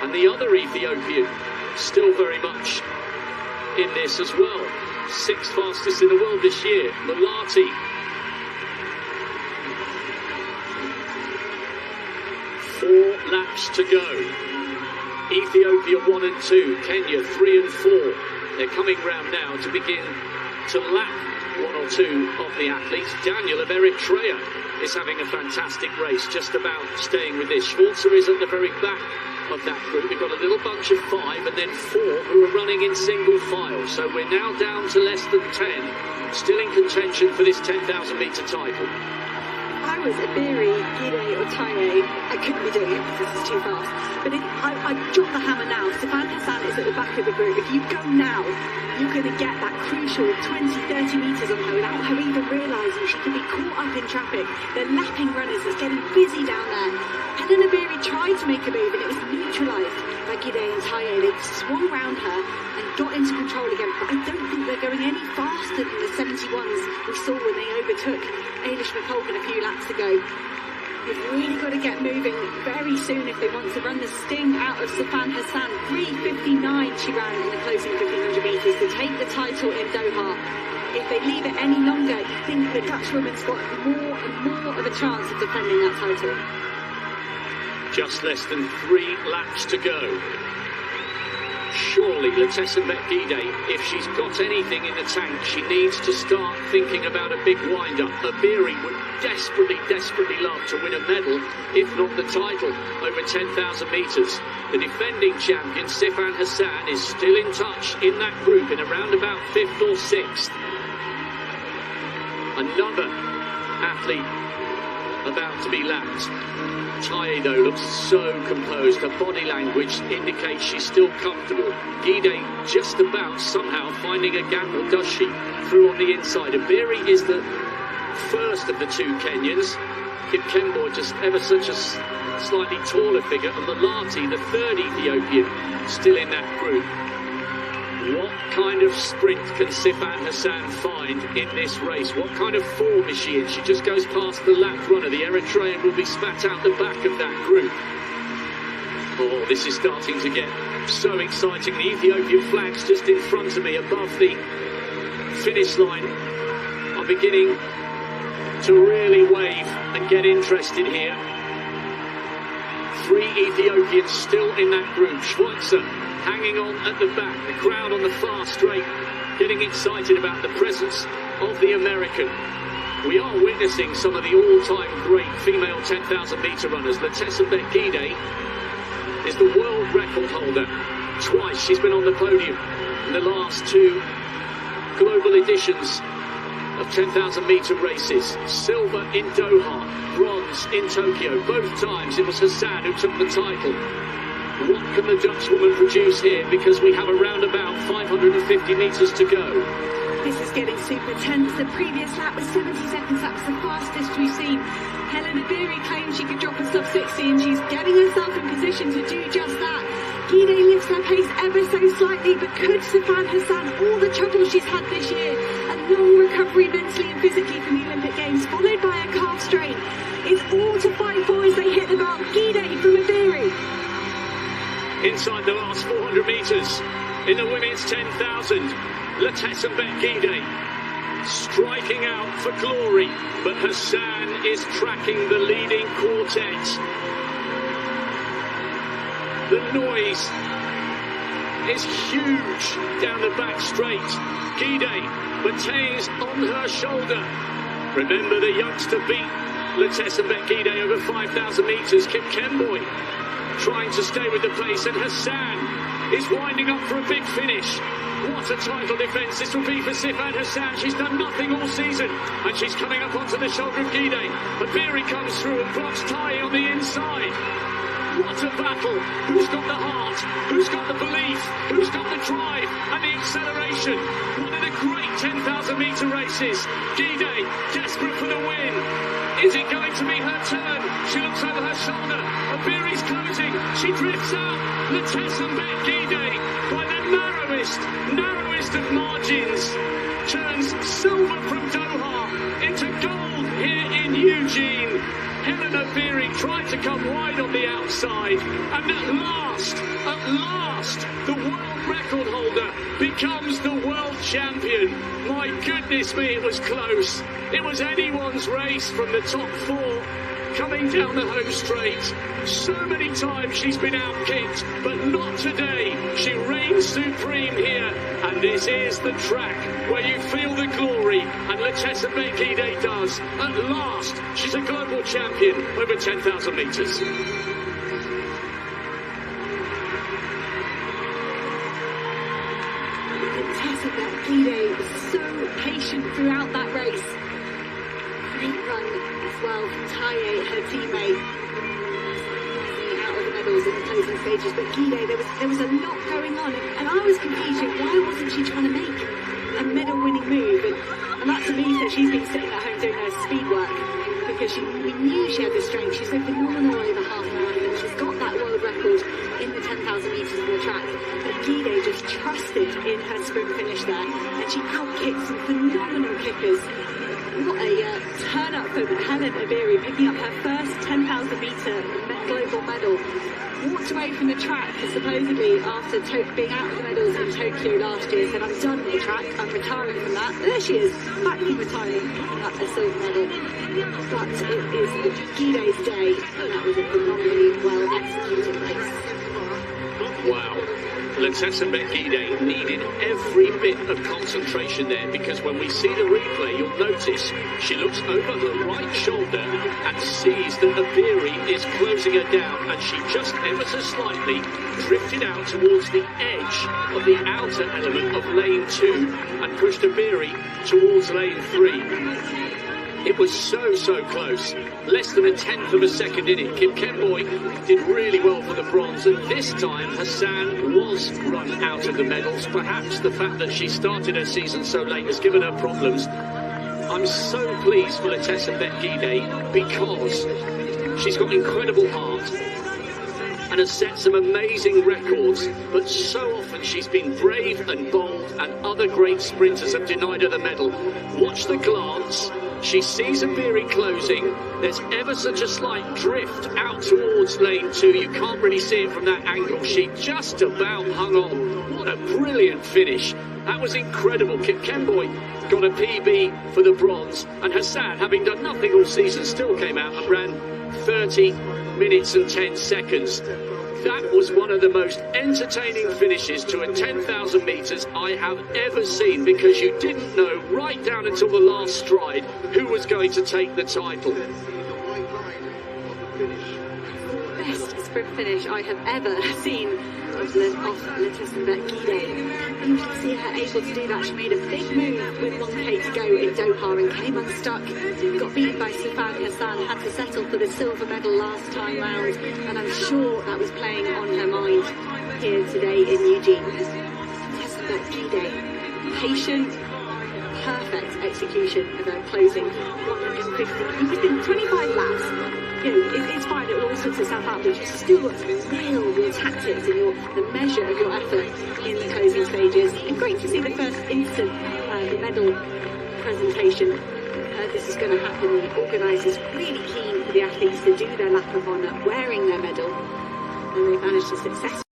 And the other Ethiopian still very much in this as well. 6th fastest in the world this year, Malati. 4 laps to go. Ethiopia 1 and 2, Kenya 3 and 4. They're coming round now to begin to lap 1 or 2 of the athletes. Daniel of Eritrea is having a fantastic race, just about staying with this. Schwarzer is at the very back of that group. We've got a little bunch of 5 and then 4 who are running in single file. So we're now down to less than 10, still in contention for this 10,000 metre title. If I was Iberi, Gide or Taye, I couldn't be doing it because this is too fast. But I'd drop the hammer now. Sifan Hassan is at the back of the group. If you go now, you're going to get that crucial 20, 30 metres on her without her even realising she could be caught up in traffic. They're lapping runners. It's getting busy down there. Helen Iberi tried to make a move and it was neutralised by Gide and Taye. They swung round her and got into control again. But I don't think they're going any faster than the 71s we saw when they overtook Eilish McColgan a few laps ago. They've really got to get moving very soon if they want to run the sting out of Sifan Hassan. 3:59 she ran in the closing 1500 metres to take the title in Doha. If they leave it any longer, you think the Dutch woman's got more and more of a chance of defending that title. Just less than 3 laps to go. Surely Letessenbet Gide, if she's got anything in the tank, she needs to start thinking about a big wind-up. Iberi would desperately love to win a medal, if not the title, over 10,000 metres. The defending champion, Sifan Hassan, is still in touch in that group in around about 5th or 6th. Another athlete about to be lapped. Taye, though, looks so composed. Her body language indicates she's still comfortable. Gide just about somehow finding a gap, or does she, through on the inside. Iberi is the first of the 2 Kenyans. Kipkemboy just ever such a slightly taller figure. And Malati, the 3rd Ethiopian, still in that group. What kind of sprint can Sifan Hassan find in this race? What kind of form is she in? She just goes past the lap runner. The Eritrean will be spat out the back of that group. Oh, this is starting to get so exciting. The Ethiopian flags just in front of me above the finish line are beginning to really wave and get interested here. 3 Ethiopians still in that group. Schweitzer hanging on at the back, the crowd on the far straight getting excited about the presence of the American. We are witnessing some of the all-time great female 10,000 metre runners. Letessenbet Gide is the world record holder. Twice she's been on the podium in the last 2 global editions of 10,000 metre races. Silver in Doha, bronze in Tokyo. Both times it was Hassan who took the title. What can the Dutch woman produce here? Because we have around about 550 metres to go. This is getting super tense. The previous lap was 70 seconds. That was the fastest we've seen. Helen Iberi claimed she could drop a sub 60 and she's getting herself in position to do just that. Gide lifts her pace ever so slightly, but could Sifan Hassan, all the trouble she's had this year, a long recovery mentally and physically from the Olympic Games, followed by a calf strain, it's all to fight for as they hit the mark. Gide from Iberi. Inside the last 400 metres in the women's 10,000, Letessenbet Gide striking out for glory, but Hassan is tracking the leading quartet. The noise is huge down the back straight. Gide, Mate's on her shoulder. Remember, the youngster beat Letessenbet Gide over 5,000 metres. Kipkemboy trying to stay with the pace, and Hassan is winding up for a big finish. What a title defence this will be for Sifan Hassan. She's done nothing all season, and she's coming up onto the shoulder of Gide. Iberi comes through and blocks Taye on the inside. What a battle. Who's got the heart? Who's got the belief? Who's got the drive and the acceleration? One of the great 10,000 metre races. Gide, desperate for the win. Is it going to be her turn? She looks over her shoulder. Iberi's closing. She drifts out. Letessenbet Gide, by the narrowest of margins, turns silver from Doha into gold here in Eugene. Helen Iberi tried to come wide on the outside, and at last last, the world record holder becomes the world champion. My goodness me, it was close. It was anyone's race from the top four coming down the home straight. So many times she's been outkicked, but not today. She reigns supreme here, and this is the track where you feel the glory, and Letesa Bekide does. At last, she's a global champion over 10,000 metres. Letesa Bekide was so patient throughout that race. Great run as well from Taye, her teammate. Out of the medals in the closing stages, but Guide, there was a lot going on, and I was confused. Why wasn't she trying to make a medal-winning move? And that to me says she's been sitting at home doing her speed work, because we knew she had the strength. She's so phenomenal over half marathon. She's got that world record in the 10,000 metres of the track. But Guide just trusted in her sprint finish there, and she outkicked some phenomenal kickers. What a turn-up for Helen Obiri, picking up her first 10,000 metre global medal. Walked away from the track supposedly after being out of the medals in Tokyo last year, said, I'm done with the track, I'm retiring from that. There she is, back from retirement, picking up a silver medal. But it is Guide's day, and that was a phenomenally well-executed race. Wow. Letesa Bekide needed every bit of concentration there, because when we see the replay, you'll notice she looks over her right shoulder and sees that Obiri is closing her down, and she just ever so slightly drifted out towards the edge of the outer element of lane 2 and pushed Obiri towards lane 3. It was so close. Less than a tenth of a second in it. Kip Kenboy did really well for the bronze, and this time Hassan was run out of the medals. Perhaps the fact that she started her season so late has given her problems. I'm so pleased for Letesa Bekide, because she's got incredible heart and has set some amazing records, but so often she's been brave and bold, and other great sprinters have denied her the medal. Watch the glance. She sees Obiri closing. There's ever such a slight drift out towards lane 2. You can't really see it from that angle. She just about hung on. What a brilliant finish. That was incredible. Kip Kenboy got a PB for the bronze, and Hassan, having done nothing all season, still came out and ran 30 minutes and 10 seconds. That was one of the most entertaining finishes to a 10,000 metres I have ever seen, because you didn't know right down until the last stride who was going to take the title. Best sprint finish I have ever seen of Letesa Bekide. You can see her able to do that. She made a big move with 1k to go in Doha and came unstuck. Got beaten by Sifan Hassan, had to settle for the silver medal last time round, and I'm sure that was playing on her mind here today in Eugene. Letesa Bekide, patient, perfect execution of her closing 150. Within 25 laps. You know, it's fine, it will always sort itself out, but you've still got to nail your tactics and the measure of your effort in the closing stages. And great to see the first instant medal presentation. This is going to happen. The organisers really keen for the athletes to do their lap of honour wearing their medal, and they've managed to successfully